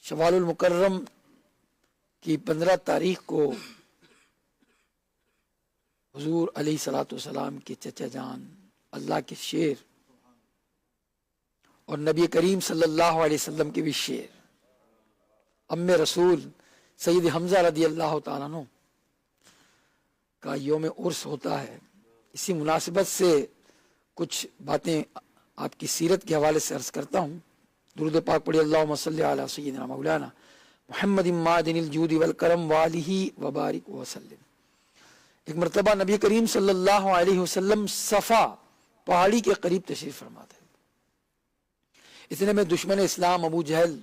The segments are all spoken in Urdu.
شوال المکرم کی 15 تاریخ کو حضور علیہ الصلوۃ والسلام کے چچا جان، اللہ کے شیر اور نبی کریم صلی اللہ علیہ وسلم کے بھی شیر ام رسول سید حمزہ رضی اللہ تعالیٰ عنہ کا یوم عرس ہوتا ہے۔ اسی مناسبت سے کچھ باتیں آپ کی سیرت کے حوالے سے عرض کرتا ہوں۔ درود پاک پڑھی، اللہم صلی علی سیدنا مولانا محمد معدن الجود والکرم والہ وبارک وسلم۔ ایک مرتبہ نبی کریم صلی اللہ علیہ وسلم صفا پہاڑی کے قریب تشریف فرما تھے۔ اتنے میں دشمن اسلام ابو جہل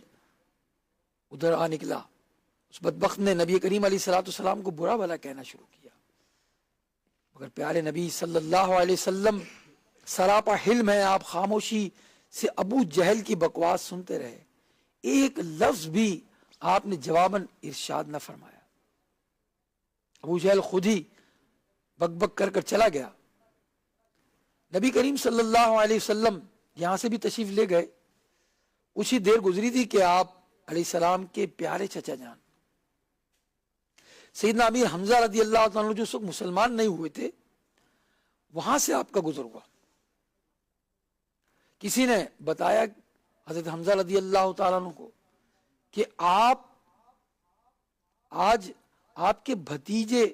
ادھر آ نکلا۔ اس بدبخت نے نبی کریم علیہ الصلوۃ والسلام کو برا بھلا کہنا شروع کیا، مگر پیارے نبی صلی اللہ علیہ وسلم سراپا حلم ہے، آپ خاموشی سے ابو جہل کی بکواس سنتے رہے، ایک لفظ بھی آپ نے جواباً ارشاد نہ فرمایا۔ ابو جہل خود ہی بک بک کر کر چلا گیا۔ نبی کریم صلی اللہ علیہ وسلم یہاں سے بھی تشریف لے گئے۔ کچھ ہی دیر گزری تھی کہ آپ علیہ السلام کے پیارے چچا جان سیدنا امیر حمزہ رضی اللہ تعالیٰ جو اس وقت مسلمان نہیں ہوئے تھے، وہاں سے آپ کا گزر ہوا۔ کسی نے بتایا حضرت حمزہ رضی اللہ تعالیٰ عنہ کو کہ آج آپ کے بھتیجے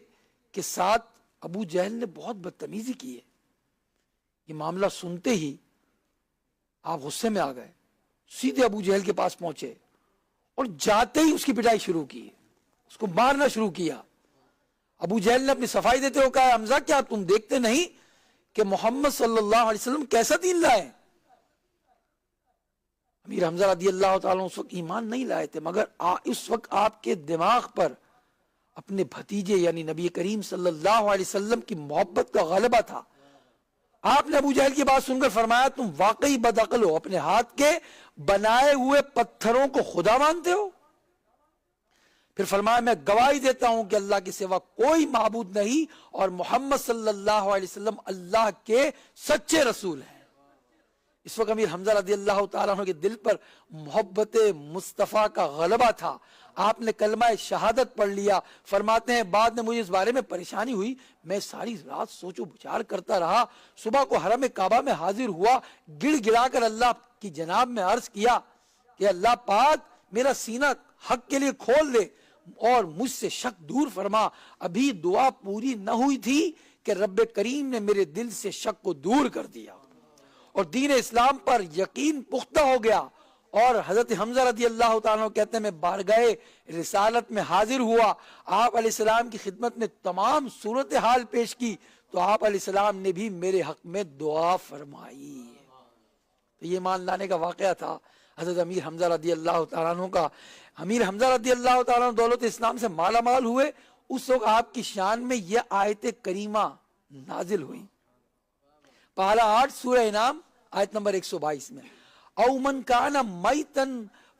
کے ساتھ ابو جہل نے بہت بدتمیزی کی ہے۔ یہ معاملہ سنتے ہی آپ غصے میں آ گئے، سیدھے ابو جہل کے پاس پہنچے اور جاتے ہی اس کی پٹائی شروع کی، اس کو مارنا شروع کیا۔ ابو جہل نے اپنی صفائی دیتے ہوئے کہا، حمزہ کیا تم دیکھتے نہیں کہ محمد صلی اللہ علیہ وسلم کیسا دین لائے؟ امیر حمزہ رضی اللہ تعالیٰ اس وقت ایمان نہیں لائے تھے، مگر اس وقت آپ کے دماغ پر اپنے بھتیجے یعنی نبی کریم صلی اللہ علیہ وسلم کی محبت کا غلبہ تھا۔ آپ نے ابو جہل کی بات سن کر فرمایا، تم واقعی بدعقل ہو، اپنے ہاتھ کے بنائے ہوئے پتھروں کو خدا مانتے ہو؟ پھر فرمایا، میں گواہی دیتا ہوں کہ اللہ کے سوا کوئی معبود نہیں اور محمد صلی اللہ علیہ وسلم اللہ کے سچے رسول ہیں۔ اس وقت امیر حمزہ رضی اللہ تعالیٰ عنہ کے دل پر محبت مصطفیٰ کا غلبہ تھا۔ آپ نے کلمہ شہادت پڑھ لیا۔ فرماتے ہیں بعد میں مجھے اس بارے میں پریشانی ہوئی، میں ساری رات سوچ و بچار کرتا رہا، صبح کو حرم کعبہ میں حاضر ہوا، گڑ گڑا کر اللہ کی جناب میں عرض کیا کہ اللہ پاک میرا سینہ حق کے لیے کھول دے اور مجھ سے شک دور فرما۔ ابھی دعا پوری نہ ہوئی تھی کہ رب کریم نے میرے دل سے شک کو دور کر دیا اور دین اسلام پر یقین پختہ ہو گیا۔ اور حضرت حمزہ رضی اللہ تعالیٰ کہتے ہیں میں بارگاہ رسالت میں حاضر ہوا، آپ علیہ السلام کی خدمت میں تمام صورتحال پیش کی تو آپ علیہ السلام نے بھی میرے حق میں دعا فرمائی۔ تو یہ مان لانے کا واقعہ تھا حضرت امیر حمزہ رضی اللہ تعالیٰ عنہ کا۔ امیر حمزہ رضی اللہ تعالیٰ عنہ دولت اسلام سے مالا مال ہوئے، اس وقت آپ کی شان میں یہ آیت کریمہ نازل ہوئی۔ پہلا 8 سورہ انعام آیت نمبر 122 میں، او من کان میتا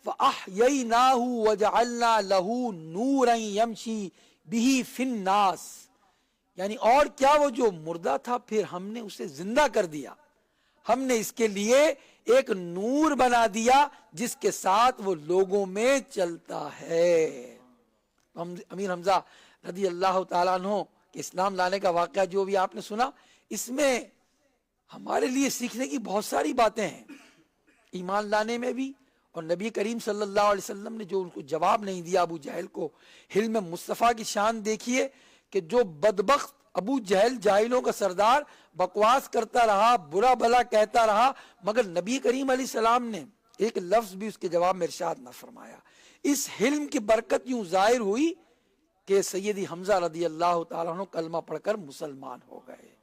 فاحییناہ وجعلنا لہ نورا یمشی بہ فی الناس، یعنی اور کیا وہ جو مردہ تھا پھر ہم نے اسے زندہ کر دیا، ہم نے اس کے لیے ایک نور بنا دیا جس کے ساتھ وہ لوگوں میں چلتا ہے۔ امیر حمزہ رضی اللہ تعالیٰ عنہ کے اسلام لانے کا واقعہ جو بھی آپ نے سنا، اس میں ہمارے لیے سیکھنے کی بہت ساری باتیں ہیں، ایمان لانے میں بھی، اور نبی کریم صلی اللہ علیہ وسلم نے جو ان کو جواب نہیں دیا ابو جہل کو۔ حلم مصطفیٰ کی شان دیکھیے کہ جو بدبخت ابو جہل جاہلوں کا سردار بکواس کرتا رہا، برا بھلا کہتا رہا، مگر نبی کریم علیہ السلام نے ایک لفظ بھی اس کے جواب میں ارشاد نہ فرمایا۔ اس حلم کی برکت یوں ظاہر ہوئی کہ سیدی حمزہ رضی اللہ تعالیٰ عنہ کلمہ پڑھ کر مسلمان ہو گئے۔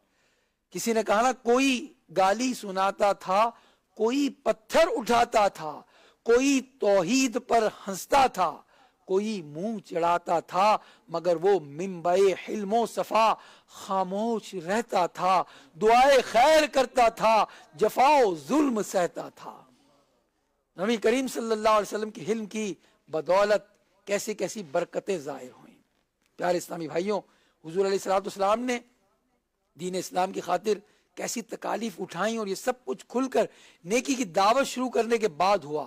کسی نے کہا نا، کوئی گالی سناتا تھا، کوئی پتھر اٹھاتا تھا، کوئی توحید پر ہنستا تھا، کوئی منہ چڑھاتا تھا، مگر وہ منبع حلم و صفا خاموش رہتا تھا، دعائے خیر کرتا تھا، جفا و ظلم سہتا تھا۔ نبی کریم صلی اللہ علیہ وسلم کی حلم کی بدولت کیسی کیسی برکتیں ظاہر ہوئیں۔ پیارے اسلامی بھائیوں، حضور علیہ الصلوۃ والسلام نے دین اسلام کی خاطر کیسی تکالیف اٹھائیں، اور یہ سب کچھ کھل کر نیکی کی دعوت شروع کرنے کے بعد ہوا۔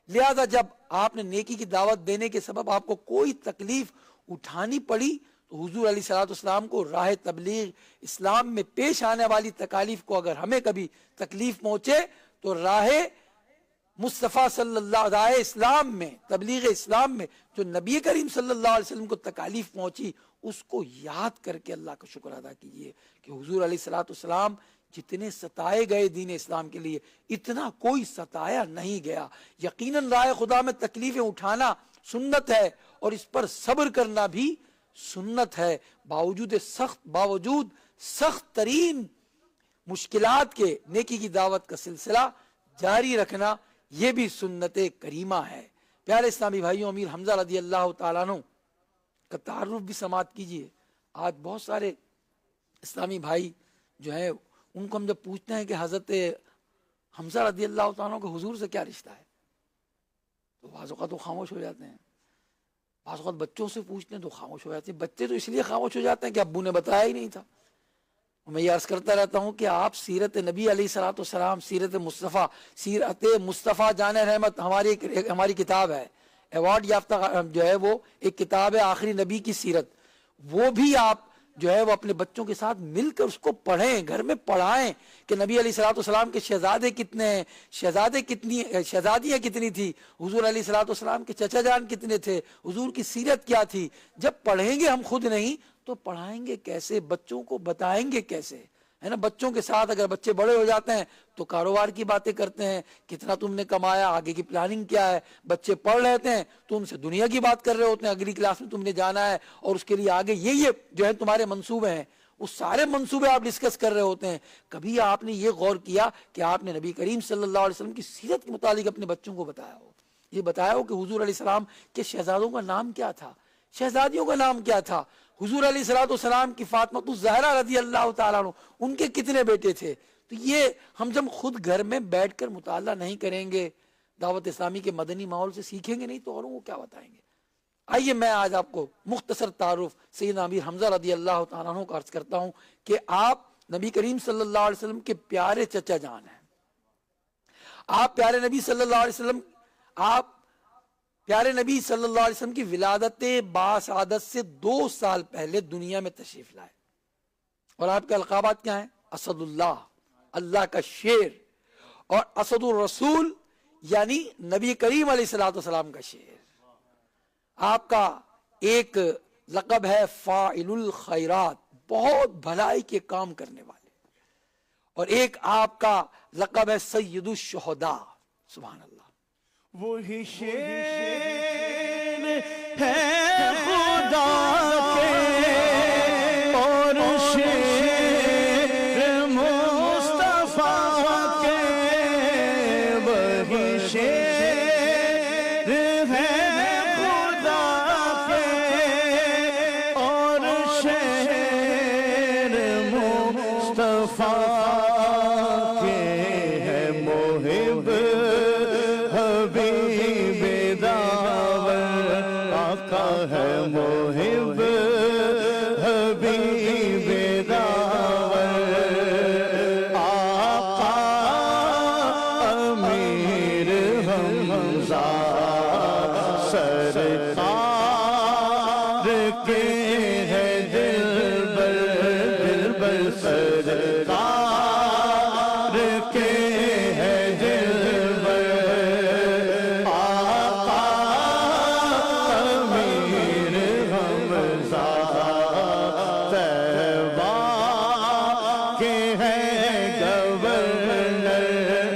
لہذا جب آپ نے نیکی کی دعوت دینے کے سبب آپ کو کوئی تکلیف اٹھانی پڑی تو حضور علیہ الصلوۃ والسلام کو راہ تبلیغ اسلام میں پیش آنے والی تکالیف کو اگر ہمیں کبھی تکلیف پہنچے تو راہ مصطفیٰ صلی اللہ علیہ اسلام میں تبلیغ اسلام میں جو نبی کریم صلی اللہ علیہ وسلم کو تکالیف پہنچی اس کو یاد کر کے اللہ کا شکر ادا کیجیے کہ حضور علیہ الصلوۃ والسلام جتنے ستائے گئے دین اسلام کے لیے اتنا کوئی ستایا نہیں گیا. یقیناً راہ خدا میں تکلیفیں اٹھانا سنت ہے اور اس پر صبر کرنا بھی سنت ہے. باوجود سخت ترین مشکلات کے نیکی کی دعوت کا سلسلہ جاری رکھنا یہ بھی سنت کریمہ ہے. پیارے اسلامی بھائیوں، امیر حمزہ رضی اللہ تعالیٰ عنہ کا تعارف بھی سماعت کیجئے. آج بہت سارے اسلامی بھائی جو ہیں ان کو ہم جب پوچھتے ہیں کہ حضرت حمزہ رضی اللہ تعالیٰ کو حضور سے کیا رشتہ ہے تو بعض اوقات تو خاموش ہو جاتے ہیں. بعض اوقات بچوں سے پوچھتے ہیں تو خاموش ہو جاتے ہیں. بچے تو اس لیے خاموش ہو جاتے ہیں کہ ابو نے بتایا ہی نہیں تھا. میں یہ عرض کرتا رہتا ہوں کہ آپ سیرت نبی علیہ الصلوۃ والسلام، سیرت مصطفیٰ جان رحمت ہماری کتاب ہے، ایوارڈ یافتہ جو ہے وہ ایک کتاب ہے آخری نبی کی سیرت. وہ بھی آپ جو ہے وہ اپنے بچوں کے ساتھ مل کر اس کو پڑھیں، گھر میں پڑھائیں کہ نبی علیہ الصلوۃ والسلام کے شہزادے کتنے ہیں، شہزادیاں کتنی تھی، حضور علیہ الصلوۃ والسلام کے چچا جان کتنے تھے، حضور کی سیرت کیا تھی. جب پڑھیں گے ہم خود نہیں تو پڑھائیں گے کیسے، بچوں کو بتائیں گے کیسے، ہے نا. بچوں کے ساتھ اگر بچے بڑے ہو جاتے ہیں تو کاروبار کی باتیں کرتے ہیں، کتنا تم نے کمایا، آگے کی پلاننگ کیا ہے. بچے پڑھ رہتے ہیں تو ان سے دنیا کی بات کر رہے ہوتے ہیں، اگلی کلاس میں تم نے جانا ہے اور اس کے لیے آگے یہ جو ہے تمہارے منصوبے ہیں، وہ سارے منصوبے آپ ڈسکس کر رہے ہوتے ہیں. کبھی آپ نے یہ غور کیا کہ آپ نے نبی کریم صلی اللہ علیہ وسلم کی سیرت کے متعلق اپنے بچوں کو بتایا ہو، یہ بتایا ہو کہ حضور علیہ السلام کے شہزادوں کا نام کیا تھا، شہزادیوں کا نام کیا تھا. حضور علیہ الصلوۃ والسلام کی فاطمہ الزہرا رضی اللہ تعالیٰ عنہ ان کے کتنے بیٹے تھے. تو یہ ہم جب خود گھر میں بیٹھ کر مطالعہ نہیں کریں گے، دعوت اسلامی کے مدنی ماحول سے سیکھیں گے نہیں تو اوروں کو کیا بتائیں گے. آئیے میں آج آپ کو مختصر تعارف سیدنا امیر حمزہ رضی اللہ تعالیٰ عنہ کا عرض کرتا ہوں کہ آپ نبی کریم صلی اللہ علیہ وسلم کے پیارے چچا جان ہیں. آپ پیارے نبی صلی اللہ علیہ وسلم کی ولادت باسعادت سے 2 سال پہلے دنیا میں تشریف لائے. اور آپ کے القابات کیا ہیں؟ اسد اللہ، اللہ کا شیر، اور اسد الرسول یعنی نبی کریم علیہ الصلوۃ والسلام کا شیر. آپ کا ایک لقب ہے فاعل الخیرات، بہت بھلائی کے کام کرنے والے، اور ایک آپ کا لقب ہے سید الشہداء. سبحان اللہ. وہی شیر ہے خدا کے اور شیر مصطفیٰ کے، وہی شیر ہے خدا کے اور شیر مصطفیٰ کے، ہے محب حبیب داور آقا، ہے محب حبیب داور آقا. امیر حمزہ سرکار کے ہے دلبر، دلبر سرکار کے ہے دلبر آقا. امیر حمزہ طیبہ کے ہے گورنر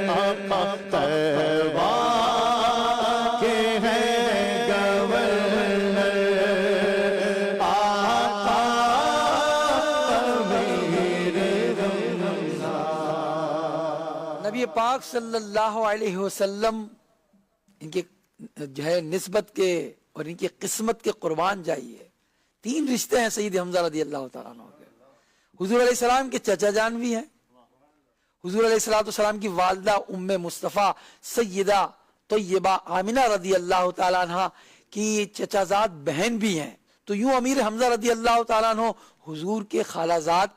آقا، طیبہ کے ہے گورنر آقا. امیر حمزہ. نبی پاک صلی اللہ علیہ وسلم ان کے جو ہے نسبت کے اور ان کی قسمت کے قربان جائیے. 3 رشتے ہیں سید حمزہ رضی اللہ تعالیٰ عنہ کے. حضور علیہ السلام کے چچا جان بھی ہیں، حضور علیہ الصلوۃ والسلام کی والدہ ام مصطفیٰ سیدہ طیبہ آمنہ رضی اللہ تعالیٰ عنہ کی چچا زاد بہن بھی ہیں. تو یوں امیر حمزہ رضی اللہ تعالیٰ عنہ حضور کے خالہ زاد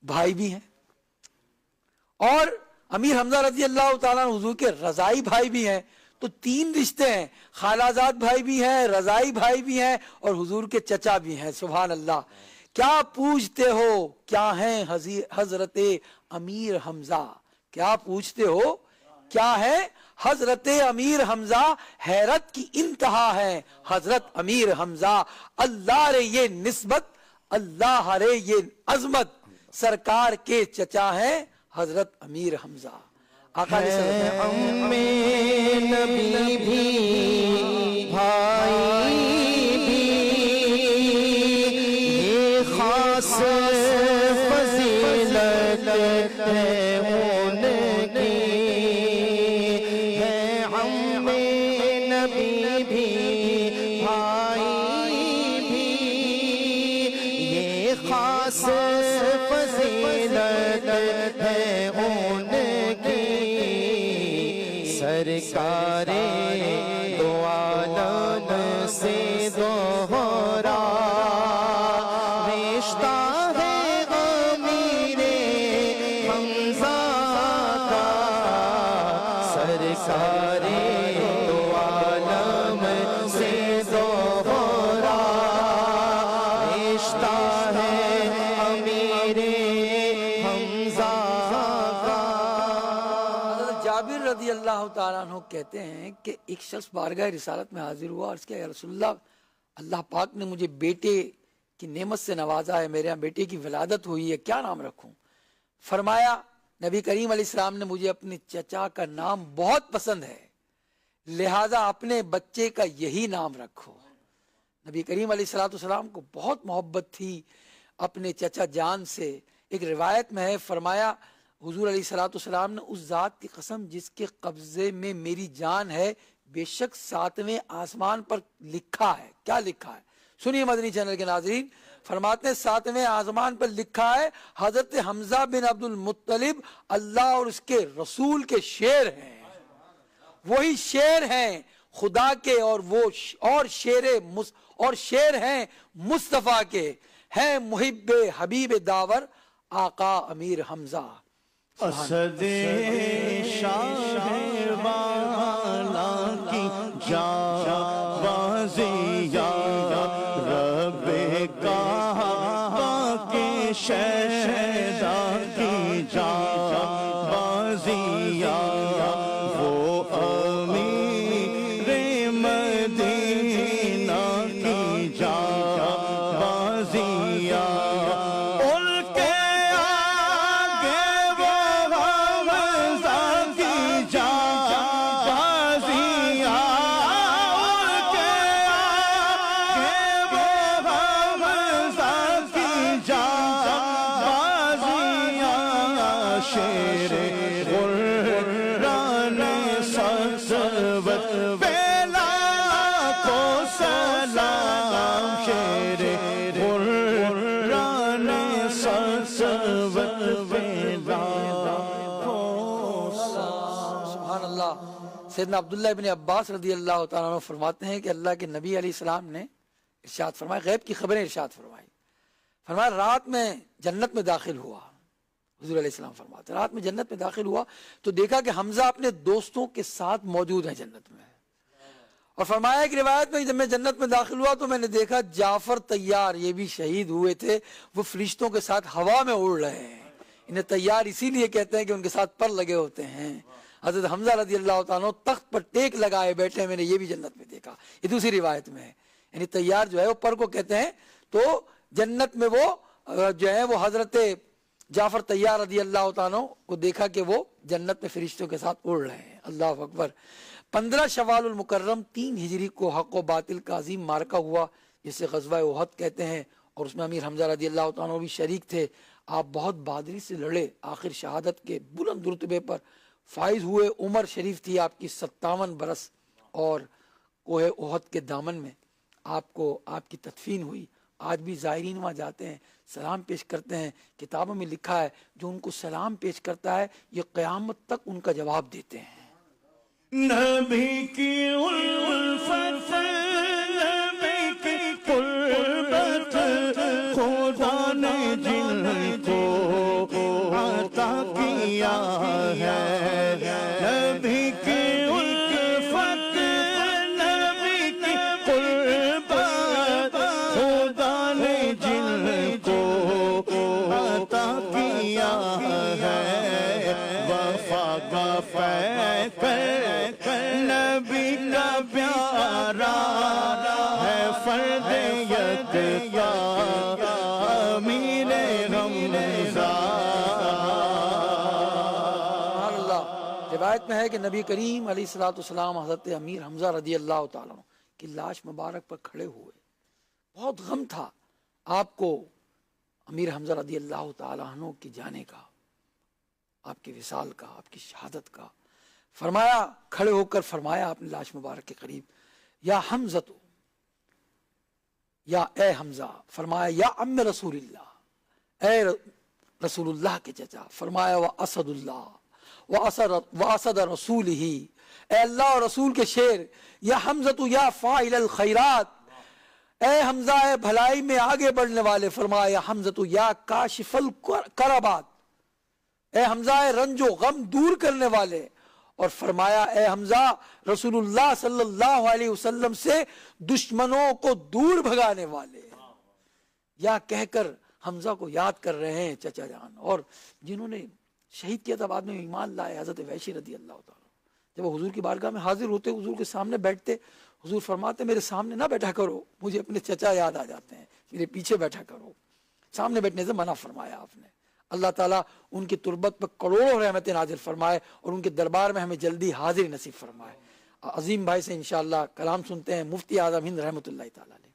بھائی بھی ہیں، اور امیر حمزہ رضی اللہ تعالیٰ عنہ حضور کے رضائی بھائی بھی ہیں. تو 3 رشتے ہیں، خالازاد بھائی بھی ہیں، رضائی بھائی بھی ہیں، اور حضور کے چچا بھی ہیں. سبحان اللہ. کیا پوچھتے ہو کیا ہیں حضرت امیر حمزہ، کیا پوچھتے ہو کیا ہے حضرت امیر حمزہ، حیرت کی انتہا ہے حضرت امیر حمزہ. اللہ رے یہ نسبت، اللہ رے یہ عظمت، سرکار کے چچا ہیں حضرت امیر حمزہ. آقا علیہ السلام امی نبی بھی بھائی بھی، یہ خاص فضیلت ہے ان کی. ہے امی نبی بھی بھائی بھی، یہ خاص فضیلت ہے ان کی. سرکار دو عالم سے دوہرا رشتہ ہے امیر حمزہ کا. سرکار دو عالم سے دوہرا رشتہ ہے امیر حمزہ کا. حضرت جابر رضی اللہ تعالیٰ عنہ کہتے ہیں کہ ایک شخص بارگاہ رسالت میں حاضر ہوا اور اس کے یا رسول اللہ، اللہ پاک نے مجھے بیٹے کی نعمت سے نوازا ہے، میرے یہاں بیٹے کی ولادت ہوئی ہے، کیا نام رکھوں؟ فرمایا نبی کریم علیہ السلام نے مجھے اپنے چچا کا نام بہت پسند ہے، لہذا اپنے بچے کا یہی نام رکھو. نبی کریم علیہ السلام کو بہت محبت تھی اپنے چچا جان سے. ایک روایت میں ہے، فرمایا حضور علیہ السلام نے اس ذات کی قسم جس کے قبضے میں میری جان ہے، بے شک 7ویں آسمان پر لکھا ہے. کیا لکھا ہے؟ سنیے مدنی چینل کے ناظرین. فرماتے ہیں 7ویں آسمان پر لکھا ہے حضرت حمزہ بن عبد المطلب اللہ اور اس کے رسول کے شیر ہیں. وہی شیر ہیں خدا کے، اور وہ اور شیر ہیں مصطفیٰ کے، ہیں محب حبیب داور آقا امیر حمزہ. اسد شاہ والا کی جا بازی یا رب کعبہ کے شہدا کی جا بازی یا وہ امیر مدینہ کی جا بازی یا شیر غران سلسبت بیلا کو سلام. شیر غران سلسبت بیلا کو سلام. سبحان اللہ. سیدنا عبداللہ ابن عباس رضی اللہ تعالیٰ عنہ فرماتے ہیں کہ اللہ کے نبی علیہ السلام نے ارشاد فرمایا، غیب کی خبریں ارشاد فرمائی. فرمایا رات میں جنت میں داخل ہوا. حضور علیہ السلام فرماتے رات میں جنت میں داخل ہوا تو دیکھا کہ حمزہ اپنے دوستوں کے ساتھ موجود ہیں جنت میں. اور فرمایا ایک روایت میں جب میں جنت میں داخل ہوا تو میں نے دیکھا جعفر طیار، یہ بھی شہید ہوئے تھے، وہ فرشتوں کے ساتھ ہوا میں اڑ رہے ہیں. انہیں طیار اسی لیے کہتے ہیں کہ ان کے ساتھ پر لگے ہوتے ہیں. حضرت حمزہ رضی اللہ تعالیٰ تخت پر ٹیک لگائے بیٹھے ہیں، میں نے یہ بھی جنت میں دیکھا. یہ دوسری روایت میں ہے. یعنی طیار جو ہے وہ پر کو کہتے ہیں. تو جنت میں وہ جو ہے وہ حضرت جعفر طیار رضی اللہ تعالیٰ کو دیکھا کہ وہ جنت میں فرشتوں کے ساتھ اڑ رہے ہیں. اللہ اکبر. 15 شوال المکرم 3 ہجری کو حق و باطل کا عظیم مارکہ ہوا جسے غزوہ احد کہتے ہیں، اور اس میں امیر حمزہ رضی اللہ تعالیٰ بھی شریک تھے. آپ بہت بہادری سے لڑے، آخر شہادت کے بلند رتبے پر فائز ہوئے. عمر شریف تھی آپ کی 57 برس، اور کوہ احد کے دامن میں آپ کو آپ کی تدفین ہوئی. آج بھی زائرین وہاں جاتے ہیں، سلام پیش کرتے ہیں. کتابوں میں لکھا ہے جو ان کو سلام پیش کرتا ہے یہ قیامت تک ان کا جواب دیتے ہیں. نبی کی الفت، نبی کی قربت، خدا نے جن کو عطا کیا ہے. نبی کی الفت، پیارا ہے فردیت کا امیر حمزہ۔ سبحان اللہ۔ روایت میں ہے کہ نبی کریم علیہ السلام حضرت امیر حمزہ رضی اللہ تعالیٰ عنہ کی لاش مبارک پر کھڑے ہوئے، بہت غم تھا آپ کو امیر حمزہ رضی اللہ تعالیٰ عنہ کی جانے کا، آپ کے وصال کا، آپ کی شہادت کا۔ فرمایا، کھڑے ہو کر فرمایا آپ نے لاش مبارک کے قریب، یا حمزہ تو، یا اے حمزہ، فرمایا یا ام رسول اللہ، اے رسول اللہ کے چچا، فرمایا واسد اللہ واسد رسول ہی، اے اللہ اور رسول کے شیر، یا حمزہ تو یا فاعل الخیرات، اے حمزہ اے بھلائی میں آگے بڑھنے والے، فرمایا یا حمزہ تو یا کاشف الکربات، اے حمزہ اے رنج و غم دور کرنے والے، اور فرمایا اے حمزہ رسول اللہ صلی اللہ علیہ وسلم سے دشمنوں کو دور بھگانے والے، یا کہہ کر حمزہ کو یاد کر رہے ہیں چچا جان، اور جنہوں نے شہید کیا تھا بعد میں ایمان لائے، حضرت وحشی رضی اللہ تعالیٰ۔ جب وہ حضور کی بارگاہ میں حاضر ہوتے، حضور کے سامنے بیٹھتے، حضور فرماتے میرے سامنے نہ بیٹھا کرو، مجھے اپنے چچا یاد آ جاتے ہیں، میرے پیچھے بیٹھا کرو۔ سامنے بیٹھنے سے منع فرمایا آپ نے۔ اللہ تعالیٰ ان کی تربت پر کروڑوں رحمتیں نازل فرمائے، اور ان کے دربار میں ہمیں جلدی حاضری نصیب فرمائے۔ عظیم بھائی سے انشاءاللہ کلام سنتے ہیں، مفتی اعظم ہند رحمۃ اللہ تعالیٰ علیہ۔